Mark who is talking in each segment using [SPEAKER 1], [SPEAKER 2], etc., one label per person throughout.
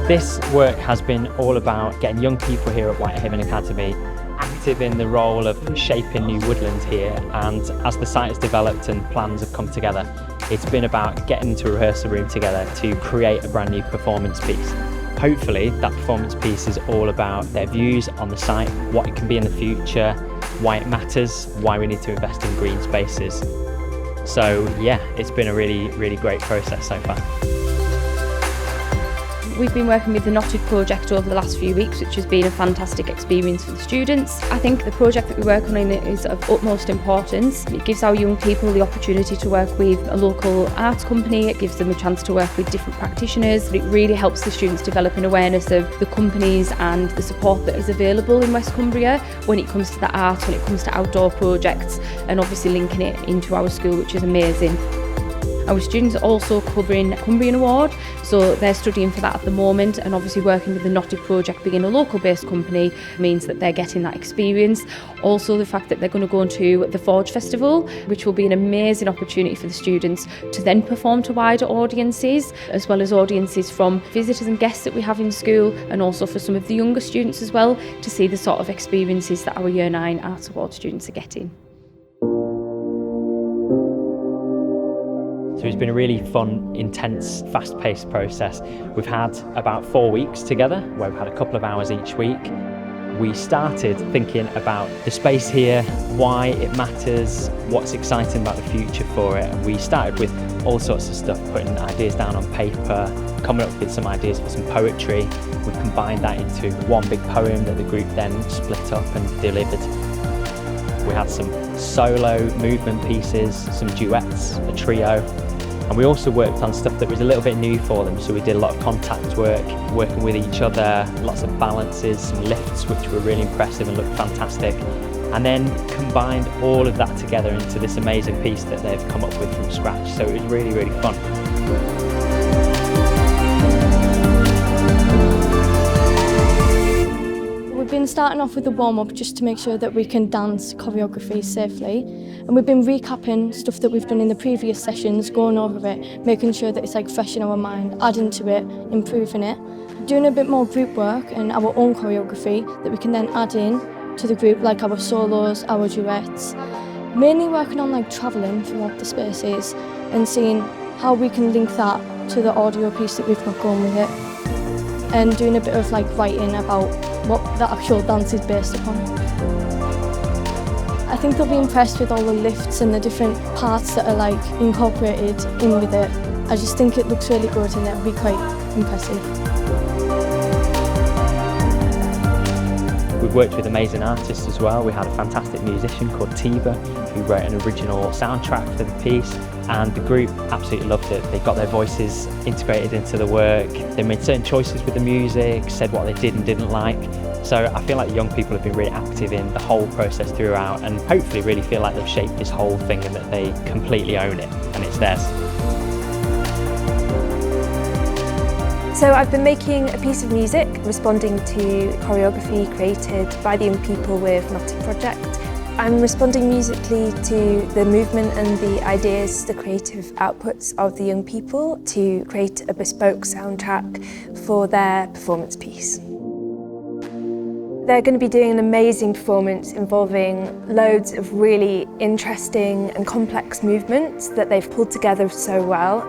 [SPEAKER 1] This work has been all about getting young people here at Whitehaven Academy active in the role of shaping new woodland here, and as the site has developed and plans have come together, it's been about getting into a rehearsal room together to create a brand new performance piece. Hopefully that performance piece is all about their views on the site, what it can be in the future, why it matters, why we need to invest in green spaces. So yeah, it's been a really great process so far.
[SPEAKER 2] We've been working with the Knotted project over the last few weeks, which has been a fantastic experience for the students. I think the project that we work on is of utmost importance. It gives our young people the opportunity to work with a local arts company, it gives them a chance to work with different practitioners. It really helps the students develop an awareness of the companies and the support that is available in West Cumbria when it comes to the art, when it comes to outdoor projects, and obviously linking it into our school, which is amazing. Our students are also covering Cumbrian Award, so they're studying for that at the moment, and obviously working with the Knotted project being a local based company means that they're getting that experience. Also the fact that they're going to go into the Forge Festival, which will be an amazing opportunity for the students to then perform to wider audiences, as well as audiences from visitors and guests that we have in school, and also for some of the younger students as well, to see the sort of experiences that our Year 9 Arts Award students are getting.
[SPEAKER 1] So it's been a really fun, intense, fast-paced process. We've had about 4 weeks together, where we've had a couple of hours each week. We started thinking about the space here, why it matters, what's exciting about the future for it. And we started with all sorts of stuff, putting ideas down on paper, coming up with some ideas for some poetry. We combined that into one big poem that the group then split up and delivered. We had some solo movement pieces, some duets, a trio, and we also worked on stuff that was a little bit new for them. So we did a lot of contact work, working with each other, lots of balances, some lifts which were really impressive and looked fantastic, and then combined all of that together into this amazing piece that they've come up with from scratch. So it was really fun.
[SPEAKER 3] We've been starting off with a warm-up just to make sure that we can dance choreography safely, and we've been recapping stuff that we've done in the previous sessions, going over it, making sure that it's like fresh in our mind, adding to it, improving it, doing a bit more group work and our own choreography that we can then add in to the group, like our solos, our duets, mainly working on like travelling throughout the spaces and seeing how we can link that to the audio piece that we've got going with it, and doing a bit of like writing about what the actual dance is based upon. I think they'll be impressed with all the lifts and the different parts that are like incorporated in with it. I just think it looks really good and it'll be quite impressive.
[SPEAKER 1] We've worked with amazing artists as well. We had a fantastic musician called Tiba who wrote an original soundtrack for the piece, and the group absolutely loved it. They got their voices integrated into the work, they made certain choices with the music, said what they did and didn't like. So I feel like the young people have been really active in the whole process throughout, and hopefully really feel like they've shaped this whole thing and that they completely own it and it's theirs.
[SPEAKER 4] So I've been making a piece of music responding to choreography created by the young people with Knotted Project. I'm responding musically to the movement and the ideas, the creative outputs of the young people to create a bespoke soundtrack for their performance piece. They're going to be doing an amazing performance involving loads of really interesting and complex movements that they've pulled together so well.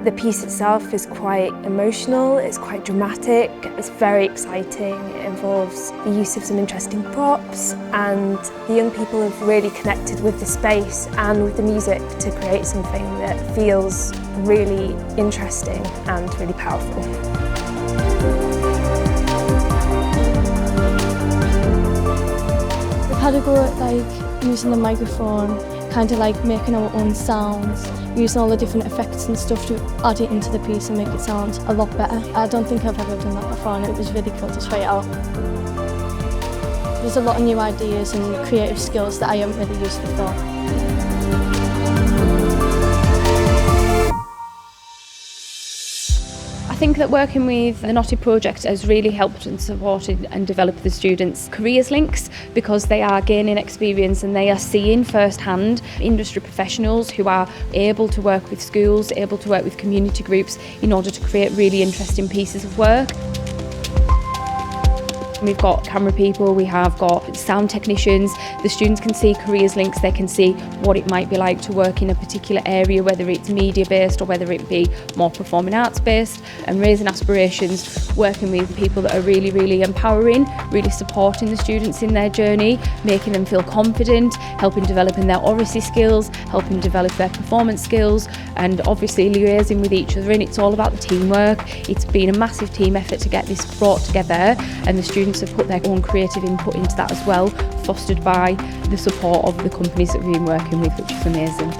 [SPEAKER 4] The piece itself is quite emotional, it's quite dramatic, it's very exciting. It involves the use of some interesting props, and the young people have really connected with the space and with the music to create something that feels really interesting and really powerful.
[SPEAKER 3] We've had a go at like using the microphone, kind of like making our own sounds, using all the different effects and stuff to add it into the piece and make it sound a lot better. I don't think I've ever done that before, and it was really cool to try it out. There's a lot of new ideas and creative skills that I haven't really used before.
[SPEAKER 2] I I think that working with the Naughty project has really helped and supported and developed the students' careers links, because they are gaining experience and they are seeing firsthand industry professionals who are able to work with schools, able to work with community groups in order to create really interesting pieces of work. We've got camera people, we have got sound technicians. The students can see careers links, they can see what it might be like to work in a particular area, whether it's media based or whether it be more performing arts based, and raising aspirations, working with people that are really, really empowering, really supporting the students in their journey, making them feel confident, helping developing their oracy skills, helping develop their performance skills, and obviously liaising with each other. And it's all about the teamwork. It's been a massive team effort to get this brought together, and the students have put their own creative input into that as well, fostered by the support of the companies that we've been working with, which is amazing.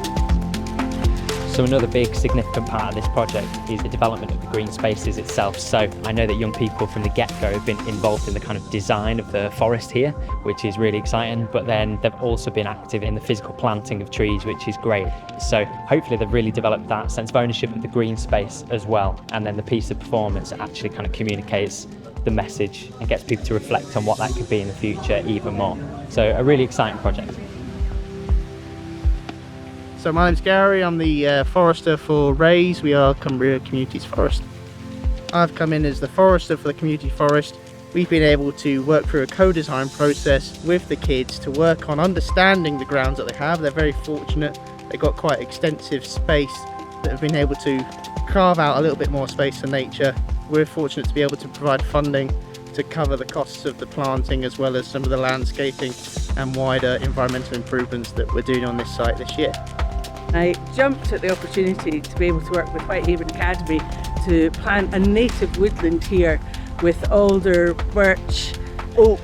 [SPEAKER 1] So another big significant part of this project is the development of the green spaces itself. So I know that young people from the get-go have been involved in the kind of design of the forest here, which is really exciting, but then they've also been active in the physical planting of trees, which is great. So hopefully they've really developed that sense of ownership of the green space as well, and then the piece of performance actually kind of communicates the message and gets people to reflect on what that could be in the future even more. So a really exciting project.
[SPEAKER 5] So my name's Gary, I'm the forester for Rays. We are Cumbria Community Forest. I've come in as the forester for the community forest. We've been able to work through a co-design process with the kids to work on understanding the grounds that they have. They're very fortunate. They've got quite extensive space that have been able to carve out a little bit more space for nature. We're fortunate to be able to provide funding to cover the costs of the planting, as well as some of the landscaping and wider environmental improvements that we're doing on this site this year.
[SPEAKER 6] I jumped at the opportunity to be able to work with Whitehaven Academy to plant a native woodland here with alder, birch, oak.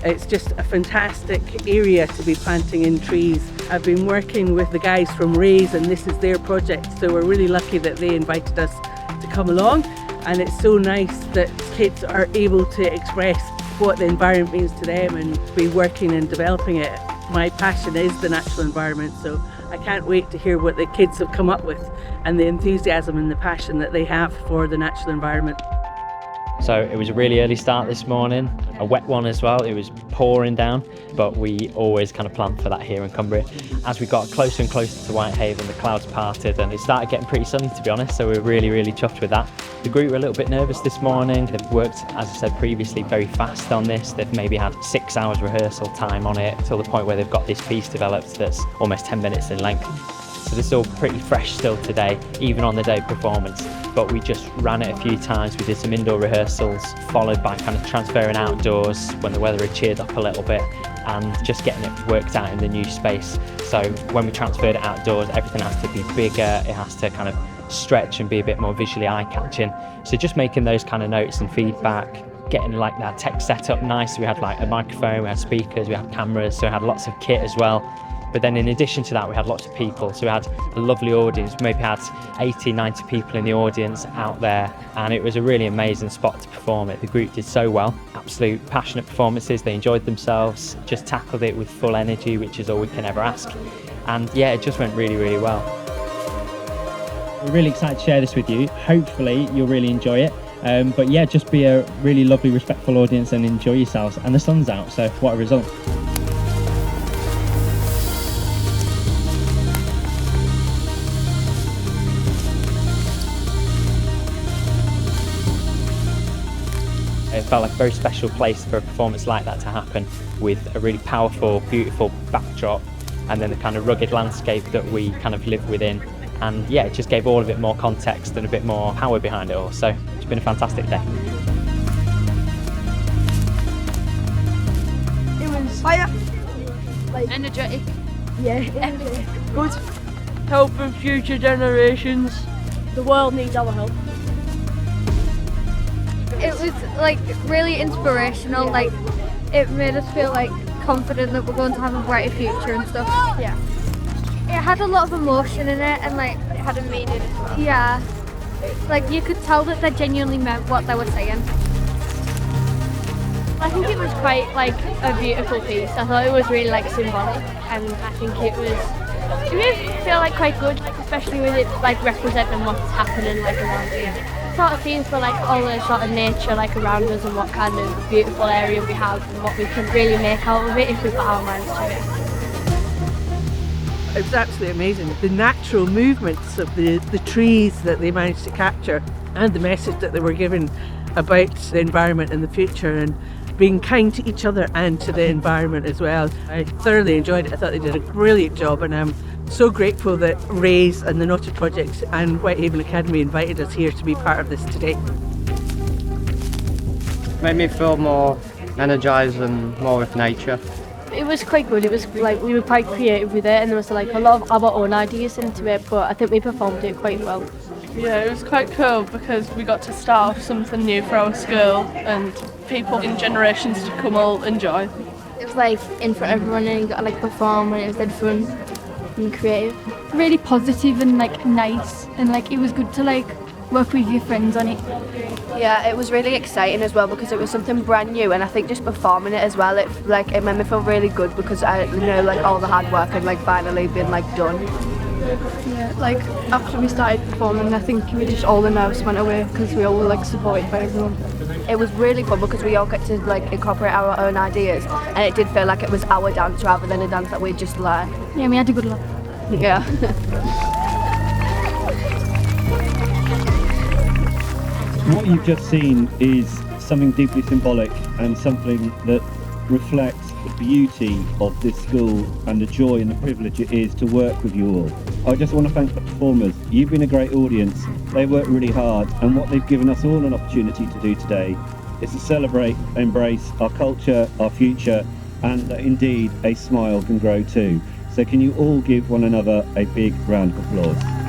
[SPEAKER 6] It's just a fantastic area to be planting in trees. I've been working with the guys from Rays, and this is their project, so we're really lucky that they invited us to come along. And it's so nice that kids are able to express what the environment means to them and be working and developing it. My passion is the natural environment, so I can't wait to hear what the kids have come up with and the enthusiasm and the passion that they have for the natural environment.
[SPEAKER 1] So it was a really early start this morning, a wet one as well. It was pouring down, but we always kind of plan for that here in Cumbria. As we got closer and closer to Whitehaven, the clouds parted and it started getting pretty sunny, to be honest, so we were really, really chuffed with that. The group were a little bit nervous this morning. They've worked, as I said previously, very fast on this. They've maybe had 6 hours rehearsal time on it, till the point where they've got this piece developed that's almost 10 minutes in length. So this is all pretty fresh still today, even on the day of performance. But we just ran it a few times. We did some indoor rehearsals, followed by kind of transferring outdoors when the weather had cheered up a little bit, and just getting it worked out in the new space. So when we transferred it outdoors, everything has to be bigger, it has to kind of stretch and be a bit more visually eye-catching. So just making those kind of notes and feedback, getting like that tech set up nice. We had like a microphone, we had speakers, we had cameras, so we had lots of kit as well. But then in addition to that, we had lots of people. So we had a lovely audience, maybe had 80, 90 people in the audience out there. And it was a really amazing spot to perform it. The group did so well, absolute passionate performances. They enjoyed themselves, just tackled it with full energy, which is all we can ever ask. And yeah, it just went really, really well.
[SPEAKER 7] We're really excited to share this with you. Hopefully you'll really enjoy it. But yeah, just be a really lovely, respectful audience and enjoy yourselves. And the sun's out, so what a result.
[SPEAKER 1] It felt like a very special place for a performance like that to happen, with a really powerful, beautiful backdrop and then the kind of rugged landscape that we kind of live within. And yeah, it just gave all of it more context and a bit more power behind it all. So it's been a fantastic day.
[SPEAKER 8] It was fire, like
[SPEAKER 2] Energetic.
[SPEAKER 8] yeah, good. Helping future generations. The world needs our help.
[SPEAKER 9] It was like really inspirational, like it made us feel like confident that we're going to have a brighter future and stuff.
[SPEAKER 8] Yeah.
[SPEAKER 9] It had a lot of emotion in it, and like
[SPEAKER 8] It had a meaning as well.
[SPEAKER 9] yeah, like you could tell that they genuinely meant what they were saying.
[SPEAKER 8] I think it was quite like a beautiful piece. I thought it was really like symbolic, and I think it made me feel like quite good, like especially with it like representing what's happening like around here. sort of themes for like all the sort of nature like around us and what kind of beautiful area we have and what we can really make out of it if we put our minds to it.
[SPEAKER 6] It was absolutely amazing. The natural movements of the trees that they managed to capture and the message that they were giving about the environment in the future and being kind to each other and to the environment as well. I thoroughly enjoyed it. I thought they did a brilliant job, and I'm so grateful that Raise and the Naughty Project and Whitehaven Academy invited us here to be part of this today.
[SPEAKER 10] Made me feel more energised and more with nature.
[SPEAKER 8] It was quite good. It was like we were quite creative with it, and there was like a lot of our own ideas into it, but I think we performed it quite well.
[SPEAKER 11] Yeah, it was quite cool because we got to start off something new for our school and people in generations to come will enjoy.
[SPEAKER 9] It was like in front of everyone and you got to like perform, and it was dead fun and creative.
[SPEAKER 12] Really positive and like nice, and like it was good to like work with your friends on it.
[SPEAKER 13] Yeah, it was really exciting as well because it was something brand new, and I think just performing it as well, it made me feel really good because I know like all the hard work had like finally been like done.
[SPEAKER 12] Yeah, like after we started performing, I think we just all the nerves went away because we all were like supported by everyone.
[SPEAKER 13] It was really fun because we all get to like incorporate our own ideas, and it did feel like it was our dance rather than a dance that we just learned.
[SPEAKER 12] Yeah, we had a good laugh.
[SPEAKER 13] Yeah.
[SPEAKER 7] What you've just seen is something deeply symbolic and something that reflects the beauty of this school and the joy and the privilege it is to work with you all. I just want to thank the performers. You've been a great audience. They worked really hard, and what they've given us all an opportunity to do today is to celebrate, embrace our culture, our future, and that indeed a smile can grow too. So can you all give one another a big round of applause?